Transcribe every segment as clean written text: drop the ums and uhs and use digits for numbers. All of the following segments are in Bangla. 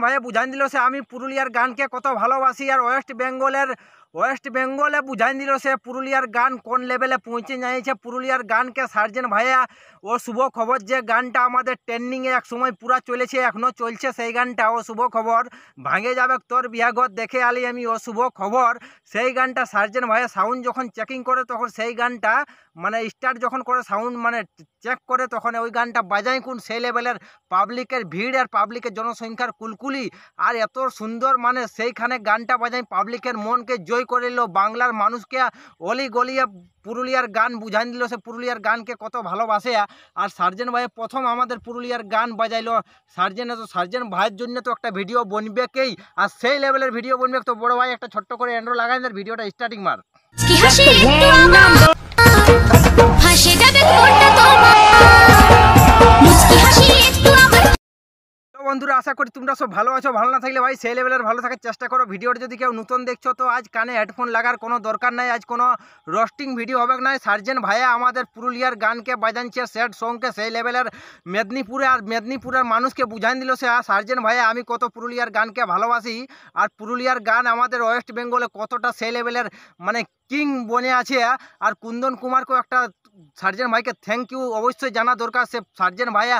ভাইয়া বুঝাই দিল সে আমি পুরুলিয়ার গানকে কত ভালোবাসি। আর ওয়েস্ট বেঙ্গলে বুঝাই দিল সে পুরুলিয়ার গান কোন লেভেলে পৌঁছে যাইছে। পুরুলিয়ার গানকে সার্জেন ভাইয়া ও শুভ খবর যে গানটা আমাদের ট্রেন্ডিংয়ে এক সময় পুরা চলেছে, এখনও চলছে সেই গানটা ও শুভ খবর। ভাঙে যাবে তোর বিয়াঘর দেখে আলি আমি ও শুভ খবর, সেই গানটা সার্জেন ভাইয়া সাউন্ড যখন চেকিং করে তখন সেই গানটা মানে স্টার্ট যখন করে সাউন্ড মানে চেক করে তখন ওই গানটা বাজায় কোন সেই লেভেলের পাবলিকের ভিড় আর পাবলিকের জনসংখ্যার কুলকুলি আর এত সুন্দর মানে সেইখানে গানটা বাজায় পাবলিকের মনকে জয় করে নিল। বাংলার মানুষকে অলি গলিয়ে পুরুলিয়ার গান বুঝাই দিল সে পুরুলিয়ার গানকে কত ভালোবাসে। আর সার্জেন ভাই প্রথম আমাদের পুরুলিয়ার গান বাজাইলো। সার্জেন ভাইয়ের জন্য তো একটা ভিডিও বনবেকেই, আর সেই লেভেলের ভিডিও বনবে। তো বড় ভাই একটা ছোট্ট করে এন্ড্রো লাগাই দেন, ভিডিওটা স্টার্টিং মার। বন্ধুরা আশা করি তোমরা সব ভালো আছো, ভালো না থাকলে ভাই সেই লেভেলের ভালো থাকার চেষ্টা করো। ভিডিওটা যদি কেউ নতুন দেখছো তো আজ কানে হেডফোন লাগার কোনো দরকার নাই, আজ কোনো রোস্টিং ভিডিও হবে না। সার্জেন ভাইয়া আমাদের পুরুলিয়ার গানকে বাজানছে স্যাড সংকে সেই লেভেলের মেদিনীপুরে, আর মেদিনীপুরের মানুষকে বুঝাই দিল সে সার্জেন ভাইয়া আমি কত পুরুলিয়ার গানকে ভালোবাসি। আর পুরুলিয়ার গান আমাদের ওয়েস্ট বেঙ্গলে কতটা সেই লেভেলের মানে কিং বনে আছে। আর কুন্দন কুমারকেও একটা সার্জেন ভাইকে থ্যাংক ইউ অবশ্যই জানা দরকার। সে সার্জেন ভাইয়া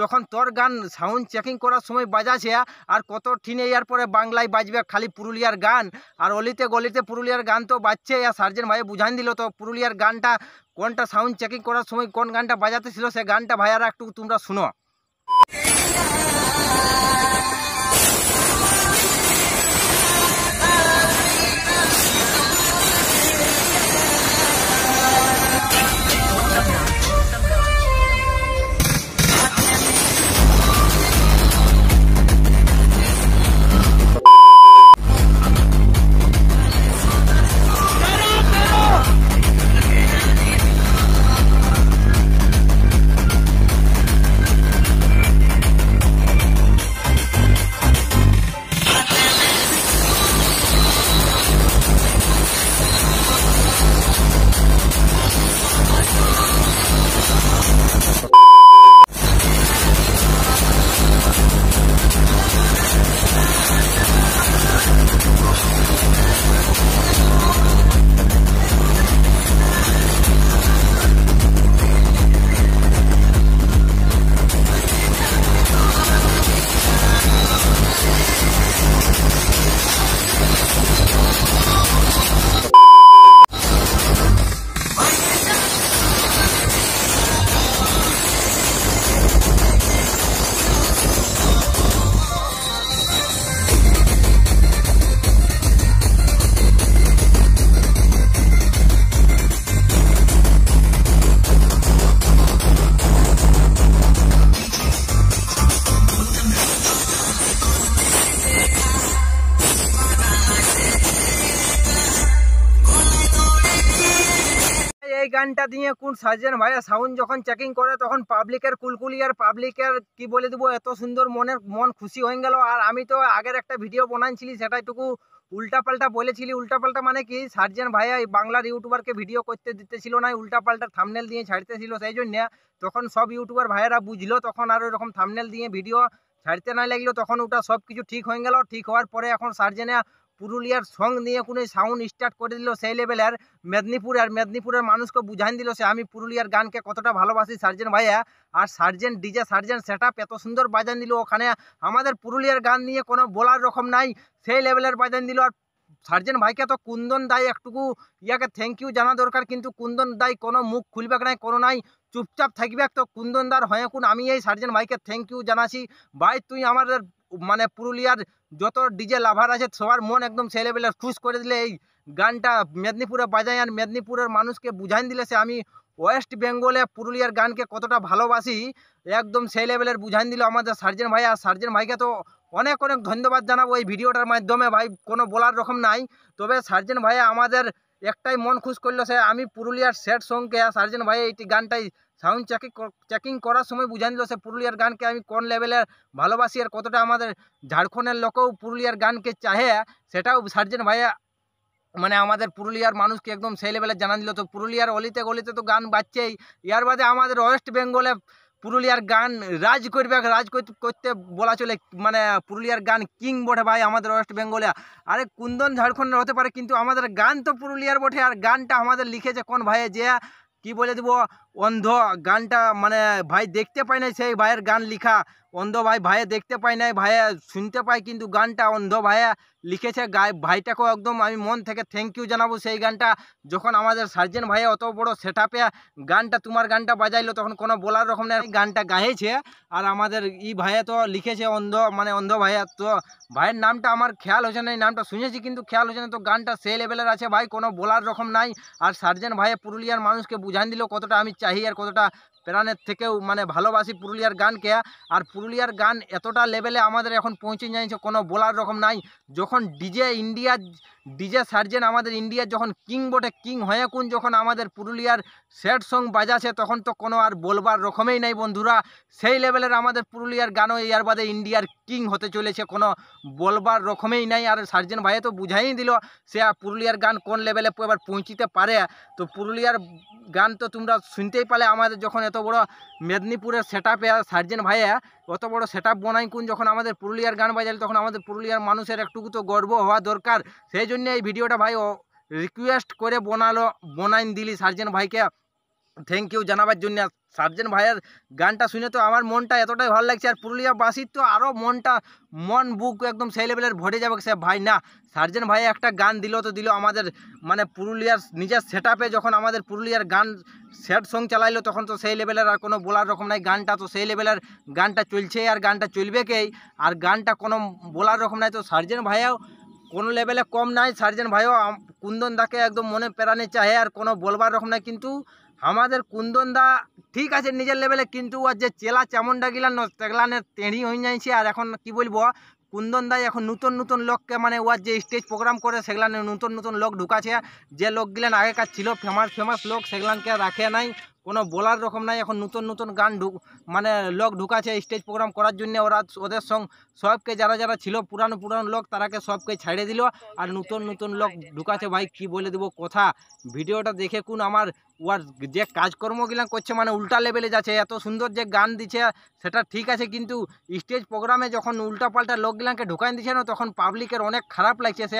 যখন তোর গান সাউন্ড চেকিং করার সময় বাজাছে আর কত ঠিনে ইয়ার পরে বাংলায় বাজবে খালি পুরুলিয়ার গান, আর অলিতে গলিতে পুরুলিয়ার গান তো বাজছে। আর সার্জেন ভাই বুঝাই দিল তো পুরুলিয়ার গানটা কোনটা সাউন্ড চেকিং করার সময় কোন গানটা বাজাতে ছিল সে গানটা ভাইয়ারা একটু তোমরা শুনো। এই গানটা দিয়ে কোন সার্জেন ভাইয়া সাউন্ড যখন চেকিং করে তখন পাবলিকের কুলকুলি আর পাবলিকের কি বলে দেবো এত সুন্দর মন খুশি হয়ে গেল। আর আমি তো আগের একটা ভিডিও বানাইছিলি সেটাইটুকু উল্টাপাল্টা বলেছিলি। উল্টাপাল্টা মানে কি সার্জেন ভাইয়া এই বাংলার ইউটিউবারকে ভিডিও করতে দিতেছিল না, উল্টাপাল্টা থাম্বনেল দিয়ে ছাড়তেছিল। সেই জন্য তখন সব ইউটিউবার ভাইয়েরা বুঝলো, তখন আর ওরকম থাম্বনেল দিয়ে ভিডিও ছাড়তে না লাগলো, তখন ওটা সব কিছু ঠিক হয়ে গেল। ঠিক হওয়ার পরে এখন সার্জেনে পুরুলিয়ার সং নিয়ে কোনো সাউন্ড স্টার্ট করে দিল সেই লেভেলের মেদিনীপুর, আর মেদিনীপুরের মানুষকে বুঝাই দিল সে আমি পুরুলিয়ার গানকে কতটা ভালোবাসি সার্জেন ভাইয়া। আর সার্জেন ডিজে সার্জেন সেটআপ এত সুন্দর বাজান দিল, ওখানে আমাদের পুরুলিয়ার গান নিয়ে কোনো বলার রকম নাই, সেই লেভেলের বাজান দিল। আর সার্জেন ভাইকে তো কুন্দন দাই একটুকু ইয়াকে থ্যাংক ইউ জানা দরকার, কিন্তু কুন্দন দাই কোনো মুখ খুলবে নাই, কোনো নাই, চুপচাপ থাকবে। তো কুন্দনদার হয়ে কোন আমি এই সার্জেন ভাইকে থ্যাংক ইউ জানাছি। ভাই তুই আমাদের মানে পুরুলিয়ার যত ডিজে লাভার আছে সবার মন একদম সেই লেভেলের খুশ করে দিলে এই গানটা মেদিনীপুরে বাজায়। আর মেদিনীপুরের মানুষকে বুঝাই দিলে সে আমি ওয়েস্ট বেঙ্গলে পুরুলিয়ার গানকে কতটা ভালোবাসি, একদম সেই লেভেলের বুঝাই দিল আমাদের সার্জেন ভাই। আর সার্জেন ভাইকে তো অনেক অনেক ধন্যবাদ জানাবো এই ভিডিওটার মাধ্যমে। ভাই কোনো বলার রকম নাই, তবে সার্জেন ভাই আমাদের একটাই মন খুশ করলো সে আমি পুরুলিয়ার সেট সঙ্গে সার্জেন ভাই এই গানটাই সাউন্ড চেকিং করার সময় বুঝাই দিল সে পুরুলিয়ার গানকে আমি কোন লেভেলের ভালোবাসি আর কতটা আমাদের ঝাড়খণ্ডের লোকেও পুরুলিয়ার গানকে চাহে, সেটাও সার্জেন ভাইয়া মানে আমাদের পুরুলিয়ার মানুষকে একদম সেই লেভেলে জানা দিল। তো পুরুলিয়ার অলিতে গলিতে তো গান বাজছেই, ইয়ার বাদে আমাদের ওয়েস্ট বেঙ্গলে পুরুলিয়ার গান রাজ করবে, রাজ করতে বলা চলে, মানে পুরুলিয়ার গান কিং বটে ভাই আমাদের ওয়েস্ট বেঙ্গলে। আরে কুন্দন ঝাড়খণ্ডের হতে পারে কিন্তু আমাদের গান তো পুরুলিয়ার বটে। আর গানটা আমাদের লিখেছে কোন ভাই, যে কি বলে দেবো, অন্ধ। গানটা মানে ভাই দেখতে পাই নাই সেই ভাইয়ের গান লিখা, অন্ধ ভাই, ভাইয়ে দেখতে পাই নাই, ভাইয়া শুনতে পাই কিন্তু গানটা অন্ধ ভাইয়া লিখেছে। ভাইটাকেও একদম আমি মন থেকে থ্যাংক ইউ জানাবো। সেই গানটা যখন আমাদের সার্জেন ভাইয়া অত বড় সেট আপে গানটা, তোমার গানটা বাজাইলো, তখন কোনো বলার রকম না, গানটা গাইছে। আর আমাদের ভাইয়া তো লিখেছে অন্ধ, মানে অন্ধ ভাইয়া। তো ভাইয়ের নামটা আমার খেয়াল হচ্ছে না, এই নামটা শুনেছি কিন্তু খেয়াল হচ্ছে না। তো গানটা সেই লেভেলের আছে ভাই, কোনো বলার রকম নাই। আর সার্জেন ভাইয়া পুরুলিয়ার মানুষকে বুঝান দিল কতটা আমি চাহি আর কতটা প্রাণের থেকেও মানে ভালোবাসি পুরুলিয়ার গানকে। আর পুরুলিয়ার গান এতটা লেভেলে আমাদের এখন পৌঁছে যাচ্ছে, কোনো বলার রকম নাই। যখন ডিজে সার্জেন আমাদের ইন্ডিয়ার যখন কিং বটে, কিং হয়ে কোন যখন আমাদের পুরুলিয়ার স্যাড সং বাজাছে, তখন তো কোনো আর বলবার রকমই নাই বন্ধুরা। সেই লেভেলের আমাদের পুরুলিয়ার গানও এর বাদে ইন্ডিয়ার কিং হতে চলেছে, কোনো বলবার রকমই নাই। আর সার্জেন ভাইয়া তো বুঝাই দিল সে পুরুলিয়ার গান কোন লেভেলে এবার পৌঁছিতে পারে। তো পুরুলিয়ার গান তো তোমরা শুনতেই পালে, আমাদের যখন এত বড় মেদিনীপুরের সেট আপে সার্জেন ভাইয়া অত বড় সেট আপ বনাই কোন যখন আমাদের পুরুলিয়ার গান বাজাল, তখন আমাদের পুরুলিয়ার মানুষের একটুকু তো গর্ব হওয়া দরকার। সেই জন্য এই ভিডিওটা ভাই রিকোয়েস্ট করে বনাইন দিলি সার্জেন ভাইকে থ্যাংক ইউ জানাবার জন্য। সার্জেন ভাইয়ের গানটা শুনে তো আমার মনটা এতটাই ভালো লাগছে, আর পুরুলিয়াবাসীর তো আরও মন বুক একদম সেই লেভেলের ভরে যাবে সে ভাই। না, সার্জেন ভাই একটা গান দিল তো দিল আমাদের মানে পুরুলিয়ার নিজের সেট আপে, যখন আমাদের পুরুলিয়ার গান স্যাড সং চালাইলো, তখন তো সেই লেভেলের আর কোনো বলার রকম নাই। গানটা তো সেই লেভেলের গানটা চলছে আর গানটা চলবেকেই, আর গানটা কোনো বলার রকম নাই। তো সার্জেন ভাইয়াও কোনো লেভেলে কম নাই, সার্জেন ভাইও কুন্দন দাকে একদম মনে প্রাণে চাহে, আর কোনো বলবার রকম নাই। কিন্তু আমাদের কুন্দন দা ঠিক আছে নিজের লেভেলে, কিন্তু আর যে চেলা চামুন্ডা গিলান সেগলানের তেড়ি হয়ে যাইছে। আর এখন কি বলবো, কুন্দন দাই এখন নতুন লোককে মানে ওর যে স্টেজ প্রোগ্রাম করে সেগুলানে নতুন লোক ঢুকাছে, যে লোকগুলান আগেকার ছিল ফেমাস লোক সেগুলানকে রাখে নাই, কোনো বলার রকম নাই। এখন নতুন গান মানে লোক ঢুকাছে স্টেজ প্রোগ্রাম করার জন্য। ওদের সঙ্গে সবকে যারা ছিল পুরানো লোক তারাকে সবকে ছাড়ে দিল, আর নতুন লোক ঢুকাছে। ভাই কি বলে দেবো কথা, ভিডিওটা দেখে কোন আমার ওর যে কাজকর্মগুলো করছে মানে উল্টা লেভেলে যাচ্ছে। এত সুন্দর যে গান দিচ্ছে সেটা ঠিক আছে, কিন্তু স্টেজ প্রোগ্রামে যখন উল্টাপাল্টা লোকগুলাকে ঢুকাই দিচ্ছে না, তখন পাবলিকের অনেক খারাপ লাগছে। সে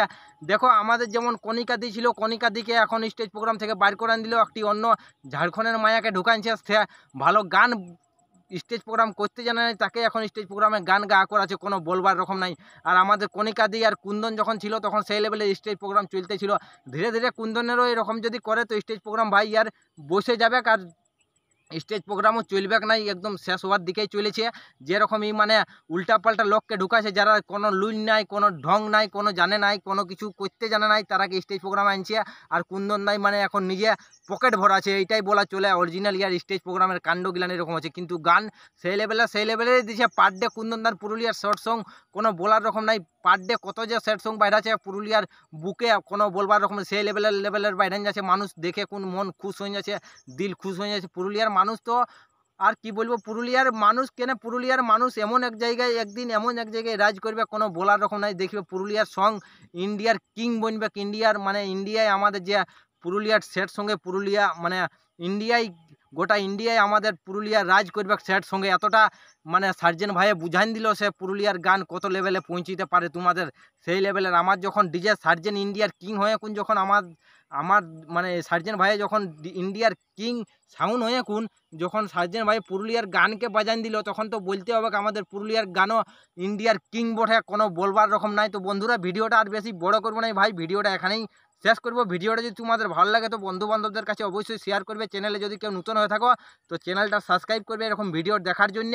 দেখো আমাদের যেমন কণিকা দি ছিল, কণিকা দিকে এখন স্টেজ প্রোগ্রাম থেকে বাইর করে দিল, একটি অন্য ঝাড়খণ্ডের মায়াকে ঢুকাইছে। সে ভালো গান স্টেজ প্রোগ্রাম করতে জানে না, তাকে এখন স্টেজ প্রোগ্রামে গান গা করাছে, কোনো বলবার রকম নাই। আর আমাদের কণিকা দি আর কুন্দন যখন ছিল তখন সেই লেভেলে স্টেজ প্রোগ্রাম চলতেছিল। ধীরে ধীরে কুন্দনেরও এরকম যদি করে তো স্টেজ প্রোগ্রাম ভাই আর বসে যাবে, আর স্টেজ প্রোগ্রামও চলবে নাই, একদম শেষ হওয়ার দিকেই চলেছে। যেরকমই মানে উল্টাপাল্টা লোককে ঢুকাছে, যারা কোনো লুন নাই, কোনো ঢং নাই, কোনো জানে নাই, কোনো কিছু করতে জানে নাই, তারাকে স্টেজ প্রোগ্রামে আনছে। আর কুন্দন নাই মানে এখন নিজে পকেট ভরা আছে, এইটাই বলা চলে। অরিজিনাল ইয়ার স্টেজ প্রোগ্রামের কাণ্ডগিলান এরকম আছে, কিন্তু গান সেই লেভেলেই দিচ্ছে। পার ডে কুন্দনদার পুরুলিয়ার শর্ট সং কোনো বলার রকম নাই। পার ডে কত যে স্যাড সং বাইরে আছে পুরুলিয়ার বুকে, কোনো বলবার রকম সেই লেভেলের বাইরে যাচ্ছে। মানুষ দেখে কোন মন খুশ হয়ে যাচ্ছে, দিল খুশ হয়ে যাচ্ছে। পুরুলিয়ার মানুষ তো আর কি বলবো, পুরুলিয়ার মানুষ এমন এক জায়গায় একদিন এমন এক জায়গায় রাজ করবে, কোনো বলার রকম নাই। দেখবে পুরুলিয়ার সং ইন্ডিয়ার কিং বনবে। ইন্ডিয়ায় আমাদের যে পুরুলিয়ার সেট সঙ্গে পুরুলিয়া মানে গোটা ইন্ডিয়ায় আমাদের পুরুলিয়ার রাজ করবে সেট সঙ্গে। এতটা মানে সার্জেন ভাইয়ে বুঝাইন দিল সে পুরুলিয়ার গান কত লেভেলে পৌঁছিতে পারে তোমাদের সেই লেভেলের। আমার যখন ডিজে সার্জেন ইন্ডিয়ার কিং হয়ে কোন যখন আমার মানে সার্জেন ভাইয়ে যখন ইন্ডিয়ার কিং সাউন্ড হয়ে কোন যখন সার্জেন ভাই পুরুলিয়ার গানকে বাজান দিল, তখন তো বলতে হবে আমাদের পুরুলিয়ার গানও ইন্ডিয়ার কিং বটে, কোনো বলবার রকম নাই। তো বন্ধুরা ভিডিওটা আর বেশি বড় করবো না ভাই, ভিডিওটা এখানেই শেষ করবো। ভিডিওটা যদি তোমাদের ভালো লাগে তো বন্ধু বান্ধবদের কাছে অবশ্যই শেয়ার করবে। চ্যানেলে যদি কেউ নতুন হয়ে থাকো তো চ্যানেলটা সাবস্ক্রাইব করবে এরকম ভিডিও দেখার জন্য,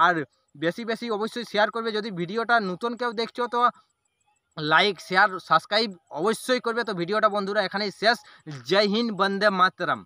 আর বেশি অবশ্যই শেয়ার করবে। যদি ভিডিওটা নতুন কেউ দেখছো তো লাইক শেয়ার সাবস্ক্রাইব অবশ্যই করবে। তো ভিডিওটা বন্ধুরা এখানেই শেষ। জয় হিন্দ, বন্দে মাতরম।